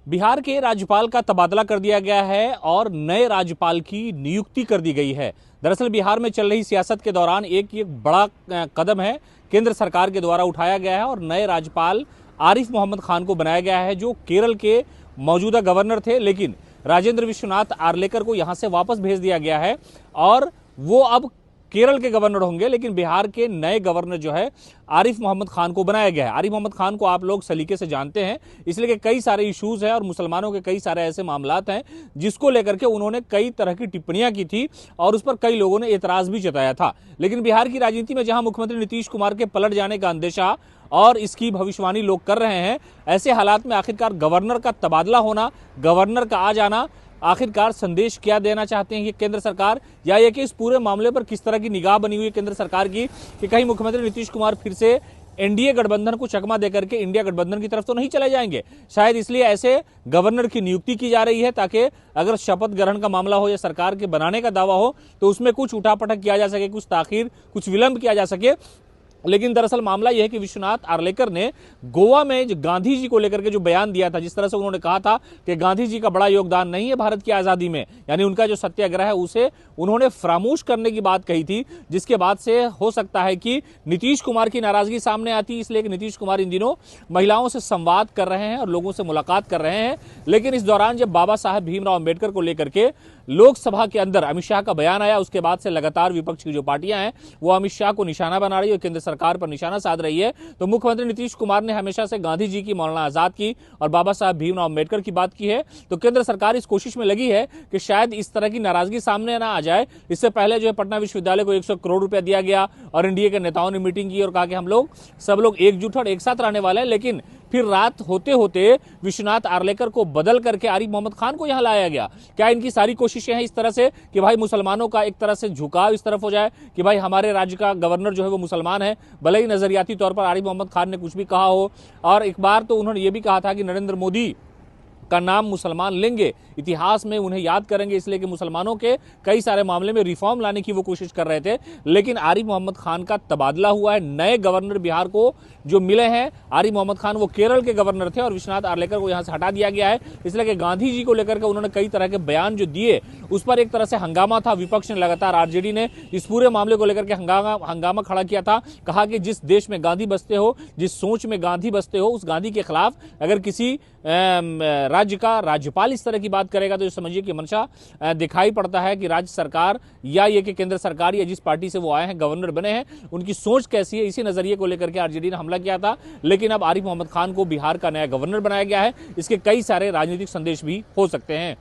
बिहार के राज्यपाल का तबादला कर दिया गया है और नए राज्यपाल की नियुक्ति कर दी गई है। दरअसल बिहार में चल रही सियासत के दौरान एक बड़ा कदम है केंद्र सरकार के द्वारा उठाया गया है और नए राज्यपाल आरिफ मोहम्मद खान को बनाया गया है, जो केरल के मौजूदा गवर्नर थे, लेकिन राजेंद्र विश्वनाथ आर्लेकर को यहां से वापस भेज दिया गया है और वो अब केरल के गवर्नर होंगे। लेकिन बिहार के नए गवर्नर जो है आरिफ मोहम्मद खान को बनाया गया है। आरिफ मोहम्मद खान को आप लोग सलीके से जानते हैं, इसलिए कि कई सारे इश्यूज हैं और मुसलमानों के कई सारे ऐसे मामलात हैं जिसको लेकर के उन्होंने कई तरह की टिप्पणियां की थी और उस पर कई लोगों ने एतराज भी जताया था। लेकिन बिहार की राजनीति में जहां मुख्यमंत्री नीतीश कुमार के पलट जाने का अंदेशा और इसकी भविष्यवाणी लोग कर रहे हैं, ऐसे हालात में आखिरकार गवर्नर का तबादला होना, गवर्नर का आ जाना, आखिरकार संदेश क्या देना चाहते हैं ये केंद्र सरकार, या ये कि इस पूरे मामले पर किस तरह की निगाह बनी हुई है केंद्र सरकार की कि कहीं मुख्यमंत्री नीतीश कुमार फिर से एनडीए गठबंधन को चकमा देकर के इंडिया गठबंधन की तरफ तो नहीं चले जाएंगे। शायद इसलिए ऐसे गवर्नर की नियुक्ति की जा रही है ताकि अगर शपथ ग्रहण का मामला हो या सरकार के बनाने का दावा हो तो उसमें कुछ उठापटक किया जा सके, कुछ ताखीर, कुछ विलंब किया जा सके। लेकिन दरअसल मामला यह है कि विश्वनाथ आर्लेकर ने गोवा में गांधी जी को लेकर के जो बयान दिया था, जिस तरह से उन्होंने कहा था कि गांधी जी का बड़ा योगदान नहीं है भारत की आजादी में, यानी उनका जो सत्याग्रह है उसे उन्होंने फरामोश करने की बात कही थी, जिसके बाद से हो सकता है कि नीतीश कुमार की नाराजगी सामने आती, इसलिए कि नीतीश कुमार इन दिनों महिलाओं से संवाद कर रहे हैं और लोगों से मुलाकात कर रहे हैं। लेकिन इस दौरान जब बाबा साहब भीमराव अंबेडकर को लेकर के लोकसभा के अंदर अमित शाह का बयान आया, उसके बाद से लगातार विपक्ष की जो पार्टियां हैं वो अमित शाह को निशाना बना रही है, केंद्र सरकार पर निशाना साध रही है। तो मुख्यमंत्री नीतीश कुमार ने हमेशा से गांधी जी की, मौलाना आजाद की और बाबा साहब भीमराव अंबेडकर की बात की है। तो केंद्र सरकार इस कोशिश में लगी है कि शायद इस तरह की नाराजगी सामने ना आ जाए। इससे पहले जो है पटना विश्वविद्यालय को 100 करोड़ रुपया दिया गया और एनडीए के नेताओं ने मीटिंग की और कहा कि हम लोग सब लोग एकजुट और एक साथ रहने वाले हैं। लेकिन फिर रात होते होते विश्वनाथ आर्लेकर को बदल करके आरिफ मोहम्मद खान को यहां लाया गया। क्या इनकी सारी कोशिशें हैं इस तरह से कि भाई मुसलमानों का एक तरह से झुकाव इस तरफ हो जाए कि भाई हमारे राज्य का गवर्नर जो है वो मुसलमान है, भले ही नजरियाती तौर पर आरिफ मोहम्मद खान ने कुछ भी कहा हो। और एक बार तो उन्होंने ये भी कहा था कि नरेंद्र मोदी का नाम मुसलमान लेंगे, इतिहास में उन्हें याद करेंगे, इसलिए कि मुसलमानों के कई सारे मामले में रिफॉर्म लाने की वो कोशिश कर रहे थे। लेकिन आरिफ मोहम्मद खान का तबादला हुआ है, नए गवर्नर बिहार को जो मिले हैं। आरिफ मोहम्मद खान वो केरल के गवर्नर थे और विश्वनाथ आर्लेकर को यहां से हटा दिया गया है, इसलिए कि गांधी जी को लेकर के उन्होंने कई तरह के बयान जो दिए उस पर एक तरह से हंगामा था। विपक्ष ने लगातार, आरजेडी ने इस पूरे मामले को लेकर के हंगामा खड़ा किया था। कहा कि जिस देश में गांधी बसते हो, जिस सोच में गांधी बसते हो, उस गांधी के खिलाफ अगर किसी राज्य का राज्यपाल इस तरह की बात करेगा तो समझिए कि मंशा दिखाई पड़ता है कि राज्य सरकार या ये कि केंद्र सरकार या जिस पार्टी से वो आए हैं, गवर्नर बने हैं, उनकी सोच कैसी है। इसी नजरिए को लेकर के आरजेडी ने हमला किया था। लेकिन अब आरिफ मोहम्मद खान को बिहार का नया गवर्नर बनाया गया है। इसके कई सारे राजनीतिक संदेश भी हो सकते हैं।